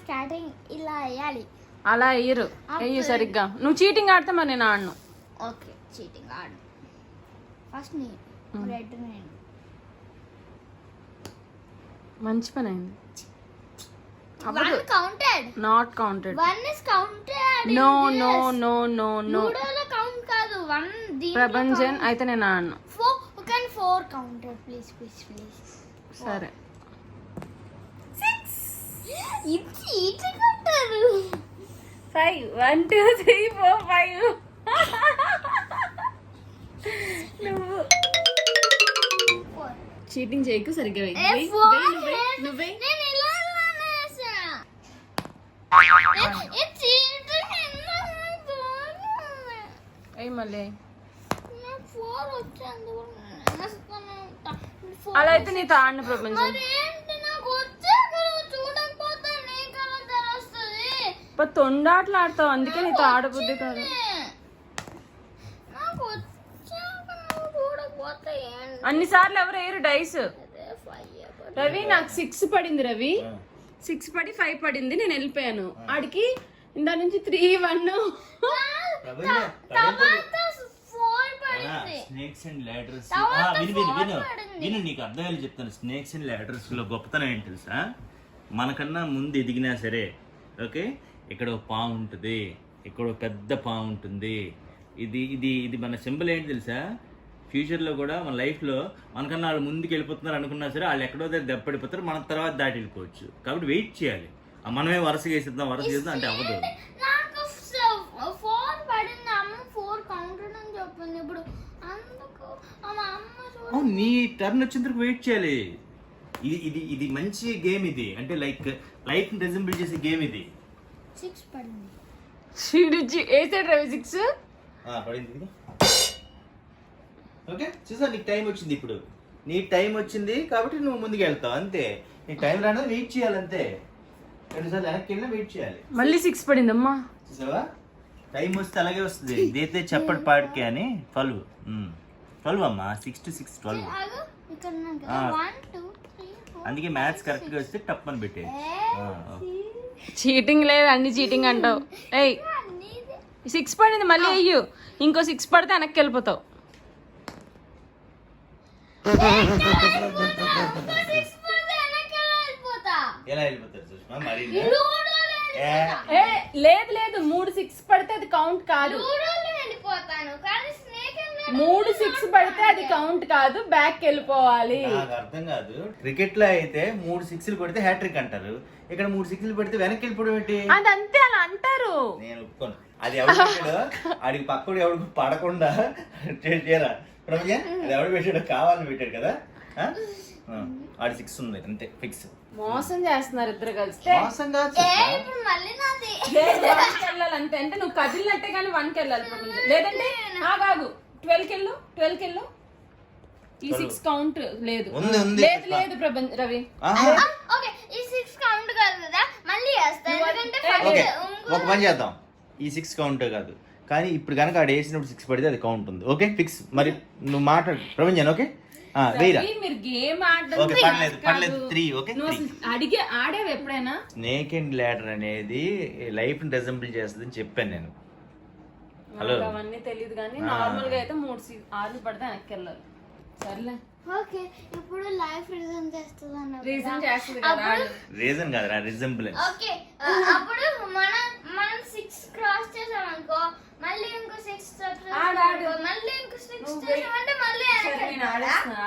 Starting ఇలా వేయాలి. అలా వేయరు, వేయు సరిగ్గా. నువ్వు చీటింగ్ ఆడితే మరి నేను ఆడను. ఓకే చీటింగ్ ఆడు. ఫస్ట్ నీ రెడ్ నేను. మంచి పని అయింది. One counted. Not counted. One is counted. No no no no no. లూడోలో కౌంట్ కాదు. వన్ ప్రభంజన్ అయితే నేను ఆడను. four counted. Please. సరే. 6. ఇది చీటింగ్ అంటారు. 5 1 2 3 4 5. నువ్వు చీటింగ్ చేయకు, సరిగ్గా వెయ్యి. నువ్వే మళ్ళీ అలా అయితే నీతో ఆడిన ప్రపంచం తొండాట్లు ఆడతావు, అందుకే నీతో ఆడబుద్ధి కాదు. అన్నిసార్లు ఎవరు వేయరు డైస్. రవి నాకు 6 పడింది. రవి 6 పడి 5 పడింది, నేను వెళ్ళిపోయాను. ఆడికి ఇందా నుంచి 3 1. స్నేక్స్ అండ్ లాడర్స్ విను, నీకు అర్థమయ్యేలా చెప్తాను. స్నేక్స్ అండ్ లాడర్స్ లో గొప్పతనం ఏంటి తెలుసా? మనకన్నా ముందు ఎదిగినా సరే, ఓకే, ఇక్కడ ఒక పాము ఉంటుంది, ఇక్కడ ఒక పెద్ద పాము ఉంటుంది. ఇది ఇది ఇది మన సింబల్ ఏంటి తెలుసా? ఫ్యూచర్లో కూడా మన లైఫ్లో మనకన్నా వాళ్ళు ముందుకు వెళ్ళిపోతున్నారు అనుకున్నా సరే, వాళ్ళు ఎక్కడో దగ్గర దెబ్బడిపోతారు, మనం తర్వాత దాటి వెళ్ళిపోవచ్చు. కాబట్టి వెయిట్ చేయాలి. మనమే వరుసగా వేసేద్దాం అంటే అవ్వదు. నీ టర్న్ వచ్చేందుకు వెయిట్ చేయాలి. ఇది ఇది ఇది మంచి గేమ్. ఇది అంటే లైక్ లైఫ్ రిజెంబుల్ చేసే గేమ్ ఇది. 6 పడింది. రవి 6 పడింది. ఓకే చూసా, నీకు టైం వచ్చింది. ఇప్పుడు నీ టైం వచ్చింది కాబట్టి నువ్వు ముందుకు వెళ్తావు అంతే. నీ టైం రానది వెయిట్ చేయాలి అంతే. 2 సార్లు వెనక్కి వెళ్ళినా వెయిట్ చేయాలి. మళ్ళీ 6 పడింది అమ్మా. చూసావా, టైం వస్తే అలాగే వస్తుంది. ఇదైతే చెప్పడు పాడికి అని 12 అమ్మా. 6 to 6 12. అందుకే మ్యాథ్స్ కరెక్ట్ గా వస్తే టప్ అని పెట్టే. చీటింగ్ లేదు, అన్ని చీటింగ్ అంటావు. 6 పడింది, మళ్ళీ అయ్యు. ఇంకో 6 పడితే వెనక్కి వెళ్ళిపోతావు. ఎలా వెళ్ళిపోతారు సుష్మా? మరి లేదు 3 6 పడితే అది కౌంట్ కాదు. 3 6 పడితే అది కౌంట్ కాదు, బ్యాక్ వెళ్ళిపోవాలి. నాకు అర్థం కాదు. క్రికెట్ లో అయితే 3 6లు కొడితే హ్యాట్రిక్ అంటారు, ఇక్కడ 3 6లు పడితే వెనక్కి వెళ్ళిపోవడం ఏంటి? అది అంతే, అలా అంటారు. నేను ఒప్పుకోను. అది ఎవరు పెట్టాడో ఆడికి పక్కడు ఎవడు పడకుండా చేయరా ప్రమజ? అది ఎవడు పెట్టాడో కావాలని పెట్టాడు కదా. ఆడి 6 ఉంది అంతే, ఫిక్స్. మోసం చేస్తున్నారు ఇద్దరు కలిసి. మోసం కాదు, వెళ్ళాలంటే అంటే నువ్వు కదిలినట్టే కానీ 1కి వెళ్ళాలి. లేదంటే కాదు 12కి వెళ్ళు. ఈ 6 కౌంట్ లేదు. లేదు రవి. ఒక పని చేద్దాం, ఈ 6 కౌంట్ కాదు కానీ ఇప్పుడు కనుక ఆడ వేసినప్పుడు 6 పడితే అది కౌంట్ ఉంది. Okay fix. మరి నువ్వు మాట్లాడు ప్రపంచం. ఓకే మీరు గేమ్ పర్లేదు 3. ఓకే అడిగి ఆడేవి ఎప్పుడైనా? స్నేక్ అండ్ ల్యాడర్ అనేది లైఫ్ ని రిజెంబుల్ చేస్తుంది అని చెప్పాను నేను. హలో, అవన్నీ తెలియదు కానీ నార్మల్ గా అయితే 3 6 పడితే వెనక్కి వెళ్ళాలి. సర్లే. ఓకే ఇప్పుడు లైఫ్ రీజన్ చేస్తుంది అన్న. రీజన్ కాదురా, రిజెంబులెన్స్. ఓకే అప్పుడు మనం 6 క్రాస్ చేసాం అనుకో, మళ్ళీ ఇంకో 6 మళ్ళీ ఇంకో 6 చేసామంటే మళ్ళీ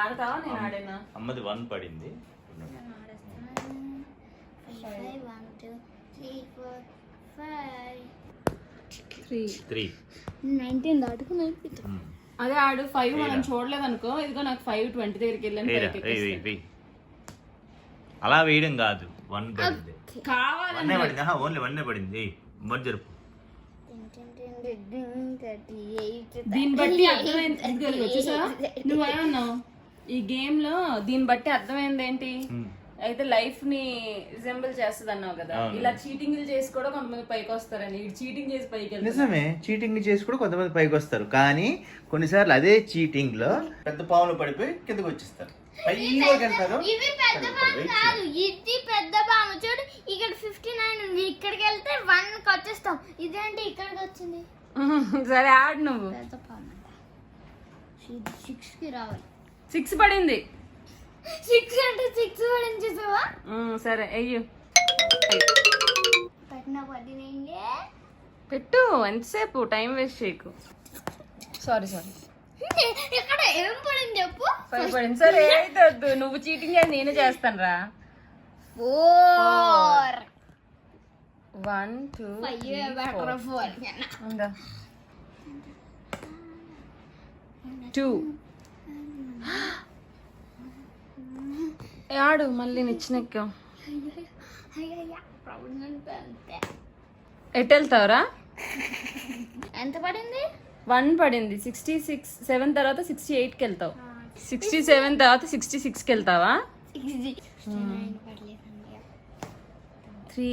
ఆడతావా? నేను ఆడేనా? అమ్మది 1 పడింది. 3 19 దాటుకుని అదే ఆడు 5 మనం చూడలేదు అనుకో. ఇదిగో నాకు 5 20 దగ్గరికి వెళ్ళాను. అలా వేయడం కాదు, 1 పడింది. కావాలని పడింది, ఓన్లీ 1 పడింది. మరి జరుపు. దీన్ని బట్టి అర్థమైంది. చూసా నువ్వేమన్నావు ఈ గేమ్ లో? దీన్ని బట్టి అర్థమైంది ఏంటి? అయితే లైఫ్ ని రిజెంబుల్ చేస్తుంది అన్నావు కదా. ఇలా చీటింగ్ చేసి కూడా కొంతమంది పైకి వస్తారని. చీటింగ్ చేసి పైకి వెళ్తారు. నిజమే, చీటింగ్ చేసి కూడా కొంతమంది పైకి వస్తారు. కానీ కొన్నిసార్లు అదే చీటింగ్ లో పెద్ద పాములు పడిపోయి కిందకి వచ్చేస్తారు. పైలోకి వెళ్తారు. ఇది పెద్ద బామ్ కాదు, ఇది పెద్ద బామ్. చూడు ఇక్కడ 59 ఉంది, ఇక్కడికి వెళ్తే 1 కి వచ్చేస్తాం. ఇదేంటి ఇక్కడికి వచ్చింది? సరే ఆడు నువ్వు. పెద్ద బామ్ 6 కి రావాలి. 6 పడింది. 6 అంటే 6 పడింది చూసావా? సరే అయ్యో పెట్టిన పడినండి. పెట్టు, ఎంతసేపు టైం వేస్ట్ చేయకు. సారీ ఇక్కడ ఏం పడింది చెప్పు? 5 పడింది. సరే అయితే వద్దు, నువ్వు చీటింగ్ చేసి నేనే చేస్తాను రా. 4 1 2 4 ఉందా 2 ఆడు మళ్ళీ నిచ్చినెక్కావు. ఎటు వెళ్తావురా? ఎంత పడింది? 1 పడింది. 66 7 తర్వాత 68కి వెళ్తావు. 67 తర్వాత 66కి వెళ్తావా? 3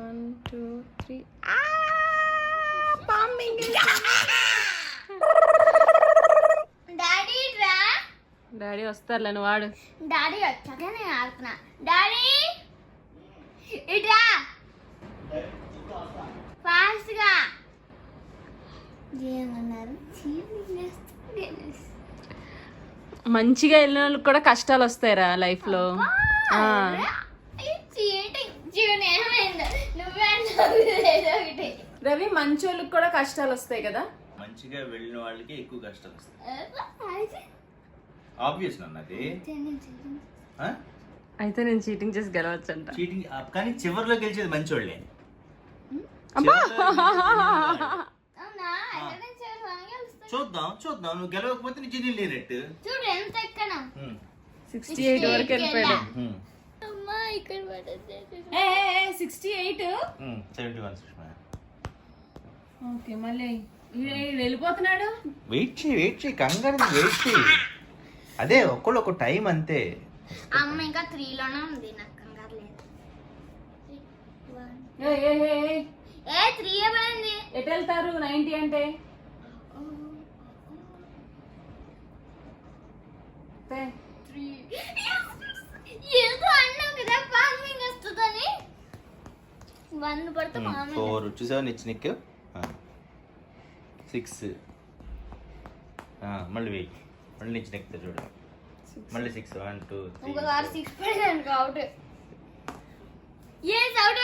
1 2 3 డాడీ రా. డాడీ వస్తారులే, నువ్వు వాడు. డాడీ వచ్చాక నేను ఆడుతున్నా. డాడీ ఇట్రా ఫాస్ట్ గా. ఏమన్నారు? మంచిగా వెళ్ళిన వాళ్ళకి కూడా కష్టాలు వస్తాయిరా లైఫ్ లో. రవి, మంచి వాళ్ళకి కూడా కష్టాలు వస్తాయి కదా. మంచిగా వెళ్ళిన వాళ్ళకి ఎక్కువ కష్టాలు వస్తాయి. ఆబ్వియస్ అన్నది. అయితే నేను చీటింగ్ చేసి గెలవచ్చంట. చీటింగ్ కానీ చివరిలో గెలిచేది మంచోళ్ళే. చూద్దాం నువ్వు గెలవకపోతే నీ జీని లేనట్టు. చూడు ఎంత ఎక్కడ 68 వరకు వెళ్ళిపోయాడు. అమ్మా ఇక్కడ పడద్దు. 68 71 సుష్మా. ఓకే మళ్ళీ వెళ్ళిపోతున్నాడు. వెయిట్ చేయి కంగారు వెయిట్ చేయి. అదే ఒక్కళ్ళు ఒక టైం అంతే. అమ్మ ఇంకా 3 లోనే ఉంది, నాకు కంగారు లేదు. 3 పడింది. ఎటు వెళ్తారు 90 అంటే? ఏదో అన్నావు కదా ఫార్మింగ్ వస్తుందని. 1 పడితే 4 చూసావా నిచ్చినిక్. 6 మళ్ళీ వెయిట్, మళ్ళీ నిచ్చినిక్ చూడు. మళ్ళీ 6 1 2 3 ఇంకోసారి 6 పడింది అవుట్. yes out.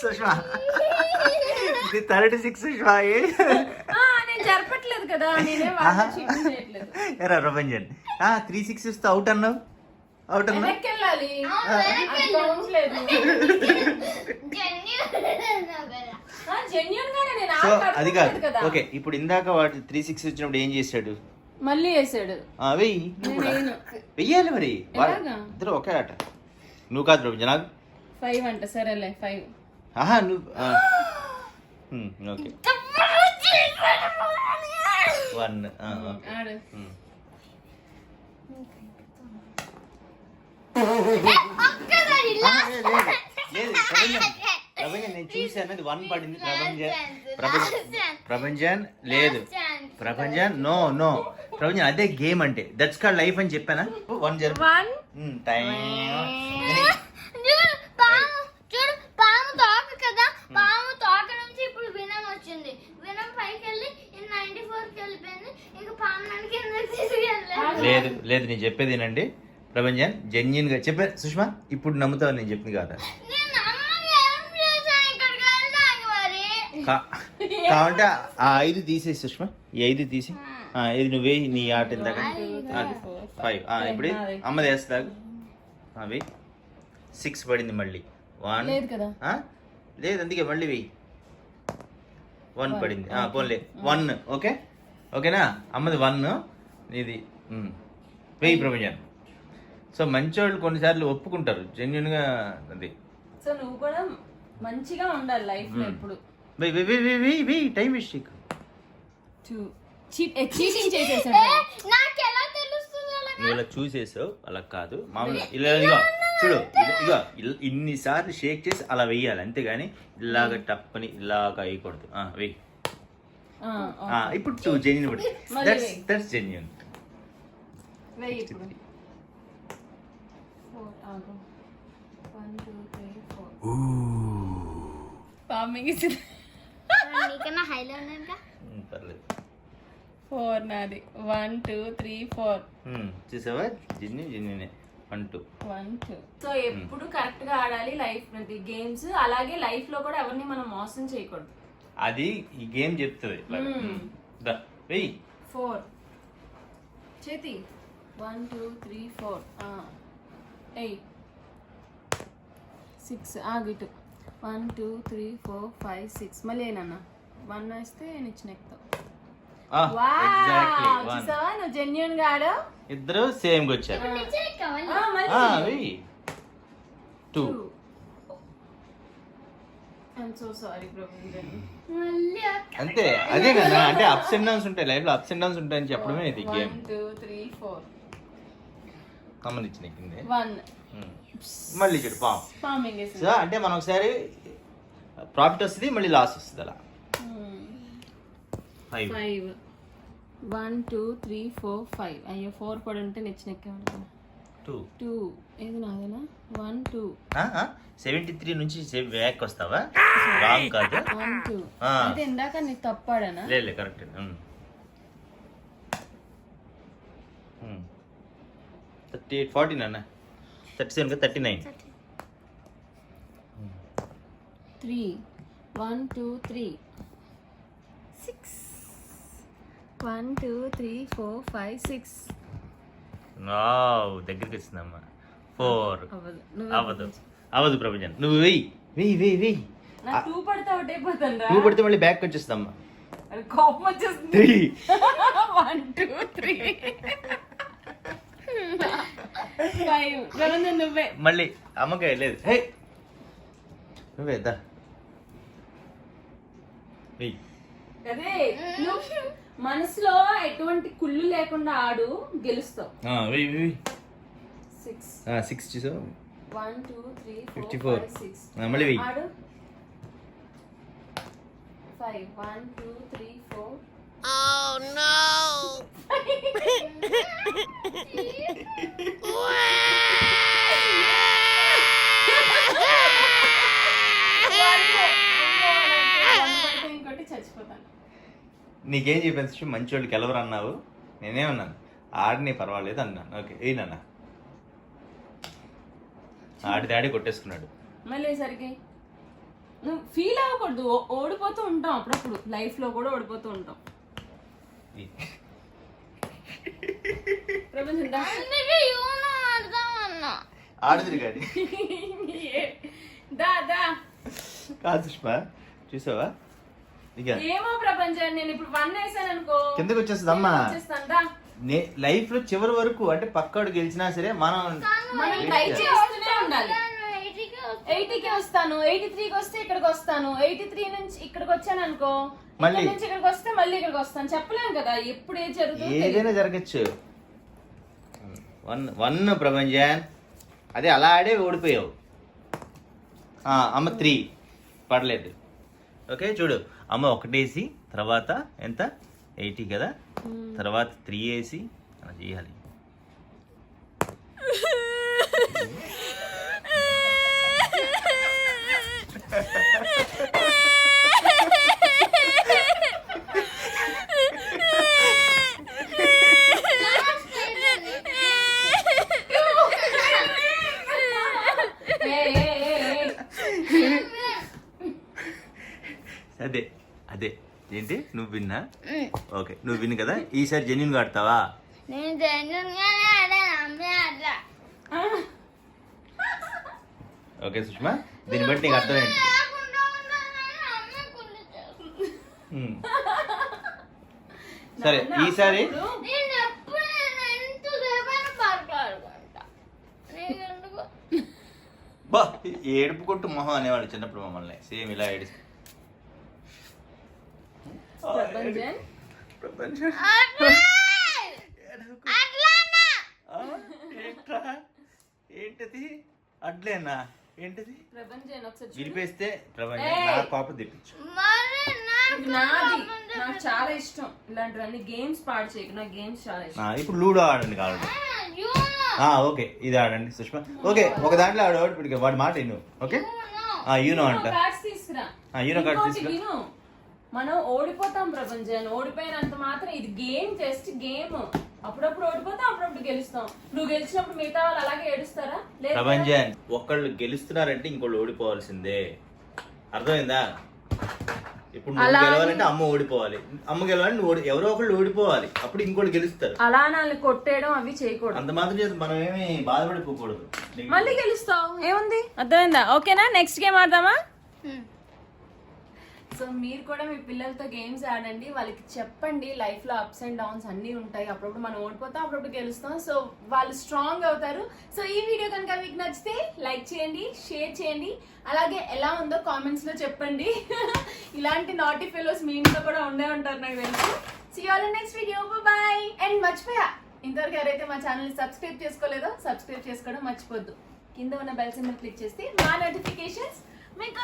సుష్మా ఇది 36 సుష్మా. నేను జరపట్లేదు కదా, నేనే చేయట్లేదు. ఎరా ప్రభంజన్ 36 ఇస్తే అవుట్ అన్నావు. అవుట్ అన్నావు. వెళ్ళాలి. సో అది కాదు. ఓకే ఇప్పుడు ఇందాక వాడు 36 వచ్చినప్పుడు ఏం చేశాడు? మళ్ళీ వేసాడు. వెయ్యాలి మరి, ఇద్దరు ఒకే ఆట. నువ్వు కాదు ప్రభంజన్. 5 అంట. సరేలే 5. నువ్వు ఓకే 1 ఆడు. లేదు ప్రభంజన్ నేను చూసాను. 1 పడింది ప్రభంజన్ లేదు ప్రభంజన్. నో ప్రభంజన్ అదే గేమ్ అంటే. దట్స్ కాల్డ్ లైఫ్ అని చెప్పానా? 1 జరుపు. టైం. చూడు పాము తోక కదా, పాము తోక నుంచి ఇప్పుడు వినం వచ్చింది. వినం పైకి వెళ్ళి 94కి వెళ్ళిపోయింది. ఇంకా పాము నన్ను కిందకి తీసుకెళ్ళలేదు. లేదు నేను చెప్పేది ఏనండి ప్రభంజన్, జెన్యున్ గా చెప్పా. సుష్మా ఇప్పుడు నమ్ముతావు నేను చెప్పింది కాదా? కావంటే ఆ 5 తీసేసి సుష్మా, ఈ 5 తీసి ఇది నువ్వే నీ ఆట ఇందాక 5. ఇప్పుడు అమ్మది వేస్తా. అవి 6 పడింది మళ్ళీ. 1 లేదు అందుకే మళ్ళీ వెయ్యి. 1 పడింది. పోన్లే 1. ఓకేనా? అమ్మది 1, ఇది వెయ్యి ప్రభంజన్. సో మంచోళ్ళు కొన్నిసార్లు ఒప్పుకుంటారు జెన్యున్ గా. అది సో నువ్వు కూడా మంచిగా ఉండాలి లైఫ్ లో ఎప్పుడు. వెయ్యి టైం వేస్ట్ చేయకు. చీటింగ్ చేసేసాడు. నువ్వు ఇలా చూసేసావు, అలా కాదు మామూలుగా. ఇలా చూడు, ఇగో ఇన్నిసార్లు షేక్ చేసి అలా వెయ్యాలి, అంతేగాని ఇలాగ టప్పని ఇలాగ వేయకూడదు. వెయ్యి. ఇప్పుడు 2 జెన్యున్. That's genuine. వెయ్యి ఇప్పుడు 4 ఆగు 1 2 3 4 పామింగ్ ఇచ్చింది నీకన్నా హైలో ఉన్నాక పర్లేదు 4 నాది 1 2 3 4 చూసావా జిన్నే 1 2 సో ఎప్పుడు కరెక్ట్ గా ఆడాలి లైఫ్ గేమ్స్. అలాగే లైఫ్ లో కూడా ఎవరిని మనం మోసం చేయకూడదు. అది ఈ గేమ్ చెప్తుంది. వెయ్యి 4 చేతి 1 2 3 4 8 6 ఆగిటు 1 2 3 4 5 6 మళ్ళీ ఏనన్నా 1 వేస్తే నేను ఇచ్చిన ఎక్కుతావు. చూసావా నువ్వు జెన్యున్ గా ఆడావు. ఇద్దరు సేమ్ గా వచ్చారు. వెయ్యి 2 ఐఎమ్ సో సారీ ప్రభంజన్. అంతే అదే కదా అంటే అప్స్ అండ్ డౌన్స్ ఉంటాయి లైఫ్ లో. అప్స్ అండ్ డౌన్స్ ఉంటాయని చెప్పడమే ఇది గేమ్. 1 2 3 4 గమనించిన కిందే 1 మళ్ళీ చూడు పామింగ్ సో అంటే మనం ఒకసారి ప్రాఫిట్ వస్తుంది మళ్ళీ లాస్ వస్తుంది అలా. 5 1 2 3 4 5 అయ్యో 4 పడి ఉంటే నెచ్చిన ఎక్కాను. 2 ఏది నాదేనా 1 2 73 నుంచి బ్యాక్ వస్తావా? రాంగ్ కాదు 1 2 అంటే ఇందాక నీకు తప్పాడనా? లేదు కరెక్ట్. 38 40 నాన్న 37 కదా 39 3 1 2 3 6 1 2 3 4 5 6 దగ్గరికి వచ్చిందమ్మా. 4 అవ్వదు అవ్వదు ప్రభంజన్. నువ్వు వెయ్యి నాకు 2 పడితే అవుట్ అయిపోతాను రా. 2 పడితే మళ్ళీ బ్యాక్ వచ్చేస్తామ్మా. కోపం వచ్చేస్తుంది. 1 2 3 5 ప్రభంజన్ నువ్వే మళ్ళీ అమ్మకాయ లేదు. హే నువ్వే దా వెయ్యి. అదే నువ్వు మనసులో ఎటువంటి కుళ్ళు లేకుండా ఆడు గెలుస్తావు. వెయ్యి 6 6 చూసావు 1 2 3 54 4 5 6 మళ్ళీ వెయ్యి. ఆడు 5 1 2 3 4 ఇంకోటి చచ్చిపోతాను. నీకేం చెప్పాను మంచోళ్ళకి ఎవరు అన్నావు? నేనేమన్నాను ఆడిని పర్వాలేదు అన్నాను. ఓకే ఏనన్నా ఆడి దాడి కొట్టేసుకున్నాడు. మళ్ళీ సరికి నువ్వు ఫీల్ అవ్వకూడదు. ఓడిపోతూ ఉంటాం అప్పుడప్పుడు లైఫ్ లో కూడా ఓడిపోతూ ఉంటాం. ప్రపంచం ఆడుతుంది కానీ దా దా కాదు సుష్మా చూసావా ఇక ఏమో ప్రపంచం. నేను ఇప్పుడు 1 వేసాను అనుకో కిందకి వచ్చేస్తుంది అమ్మా. వచ్చేస్తాను లైఫ్ లో చివరి వరకు అంటే పక్కాడు గెలిచినా సరే మనం ట్రై చేస్తూనే ఉండాలి. 80కి వస్తాను 83కి వస్తే ఇక్కడికి వస్తాను 83 నుంచి ఇక్కడికి వచ్చాను అనుకో మళ్ళీ నుంచి ఇక్కడికి వస్తే మళ్ళీ ఇక్కడికి వస్తాను. చెప్పలేను కదా ఎప్పుడు ఏది జరుగుతుంది. ఏదైనా జరగచ్చు. 1 ప్రభంజన్ అదే అలా ఆడే ఓడిపోయావు. అమ్మ 3 పడలేదు. ఓకే చూడు అమ్మ 1 వేసి తర్వాత ఎంత 80 కదా తర్వాత 3 వేసి అలా చేయాలి. అదే అదే ఏంటి నువ్వు విన్నా? ఓకే నువ్వు విన్ కదా. ఈసారి జెన్యున్ గా ఆడతావా? నేను జెన్యున్ గానే ఆడాను అమ్మే ఆడలా. ఓకే సుష్మా దీన్ని బట్టి నీకు అర్థమైంది. సరే ఈసారి బా ఏడుపు కొట్టు మొహం అనేవాడు చిన్నప్పుడు మమ్మల్ని సేమ్ ఇలా ఏడు. ఏంటది అడ్లేనా ఏంటది ప్రపంచం ఒకసారి గెలిపేస్తే ప్రపంచం నా పాప తెప్పించు. ఇది నాది, నాకు చాలా ఇష్టం ఇలాంటివన్నీ. గేమ్స్ పాడు చేయకు, నాకు గేమ్స్ చాలా ఇష్టం. ఇప్పుడు లూడో ఆడండి కావాలి. ఓకే ఇది ఆడండి సుష్మా. ఓకే ఒక దాంట్లో ఆడు వాడి మాట విను. ఓకే యూనో అంట. కార్డ్స్ తీసుకురా. యూనో కార్డ్స్ ఇంకోటి తీసుకురా. విను, మనం ఓడిపోతాం ప్రపంచాన్ని. ఓడిపోయినంత మాత్రం ఇది గేమ్, జస్ట్ గేమ్. అప్పుడప్పుడు ఓడిపోతాం, అప్పుడప్పుడు గెలుస్తాం. నువ్వు గెలిచినప్పుడు మిగతా వాళ్ళు అలాగే ఏడుస్తారా? లేదు కదా? ప్రపంచాన్ని ఒకళ్ళు గెలుస్తున్నారంటే ఇంకోళ్ళు ఓడిపోవాల్సిందే, అర్థమైందా? ఇప్పుడు నువ్వు గెలవాలంటే అమ్మ ఓడిపోవాలి, అమ్మ గెలవాలంటే నువ్వు ఎవరో ఒకళ్ళు ఓడిపోవాలి, అప్పుడు ఇంకోళ్ళు గెలుస్తారు. అలా వాళ్ళని కొట్టేయడం అవి చేయకూడదు. అంత మాత్రం చేసి మనం ఏమి బాధపడిపోకూడదు. మళ్ళీ గెలుస్తావు, ఏముంది? అర్థమైందా? ఓకేనా? Next game ఆడదామా? సో మీరు కూడా మీ పిల్లలతో గేమ్స్ ఆడండి, వాళ్ళకి చెప్పండి లైఫ్ లో అప్స్ అండ్ డౌన్స్ అన్ని ఉంటాయి. అప్పుడప్పుడు మనం ఓడిపోతాం, అప్పుడప్పుడు గెలుస్తాం. సో వాళ్ళు స్ట్రాంగ్ అవుతారు. సో ఈ వీడియో కనుక మీకు నచ్చితే లైక్ చేయండి, షేర్ చేయండి, అలాగే ఎలా ఉందో కామెంట్స్ లో చెప్పండి. ఇలాంటి నాటి ఫెలోస్ మీ ఇంట్లో కూడా ఉండే ఉంటారు నాకు తెలుసు. See you all in next video, bye. And మర్చిపోయా, ఇంతవరకు ఎవరైతే మా ఛానల్ ని సబ్స్క్రైబ్ చేసుకోలేదో సబ్స్క్రైబ్ చేసుకోవడం మర్చిపోద్దు. కింద ఉన్న బెల్ సింబల్ క్లిక్ చేస్తే మా నోటిఫికేషన్స్ మీకు